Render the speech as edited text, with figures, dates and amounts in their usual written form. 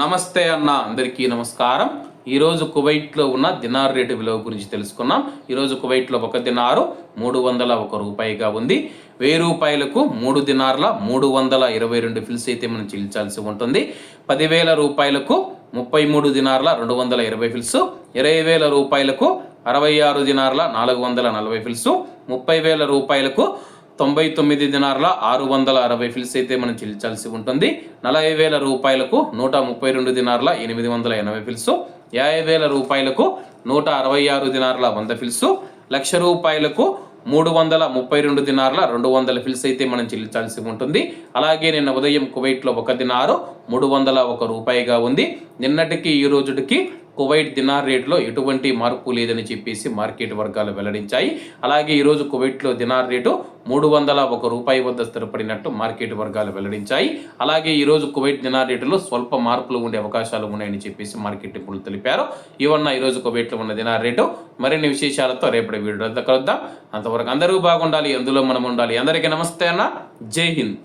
నమస్తే అన్న, అందరికీ నమస్కారం. ఈరోజు కువైట్లో ఉన్న దినార్ రేటు విలువ గురించి తెలుసుకున్నాం. ఈరోజు కువైట్లో ఒక దినారు 301 రూపాయిగా ఉంది. 1000 రూపాయలకు 3 దినార్ల 322 ఫిల్స్ అయితే మనం చెల్లించాల్సి ఉంటుంది. 10,000 రూపాయలకు 33 దినార్ల 220 ఫిల్స్, 20,000 రూపాయలకు 66 దినార్ల 440 ఫిల్స్, 30,000 రూపాయలకు 99 దినార్ల 660 ఫిల్స్ అయితే మనం చెల్లించాల్సి ఉంటుంది. 40,000 రూపాయలకు 132 దినార్ల 880 ఫిల్స్, 50,000 రూపాయలకు 166 దినార్ల 100 ఫిల్స్, 1,00,000 రూపాయలకు 332 దినార్ల 200 ఫిల్స్ అయితే మనం చెల్లించాల్సి ఉంటుంది. అలాగే నిన్న ఉదయం కువైట్లో ఒక దినారు 301 రూపాయిగా ఉంది. నిన్నటికి ఈ రోజుకి కువైట్ దినార్ రేటులో ఎటువంటి మార్పు లేదని చెప్పేసి మార్కెట్ వర్గాలు వెల్లడించాయి. అలాగే ఈరోజు కువైట్లో దినార్ రేటు 301 రూపాయి వద్ద స్థిరపడినట్టు మార్కెట్ వర్గాలు వెల్లడించాయి. అలాగే ఈరోజు కువైట్ దినార్ రేటులో స్వల్ప మార్పులు ఉండే అవకాశాలు ఉన్నాయని చెప్పేసి మార్కెట్ నిపుణులు తెలిపారు. ఇవన్న ఈరోజు కువైట్లో ఉన్న దినార్ రేటు. మరిన్ని విశేషాలతో రేపటి వీడియోలో కలుద్దాం. అంతవరకు అందరూ బాగుండాలి, అందులో మనం ఉండాలి. అందరికీ నమస్తే అన్న, జై హింద్.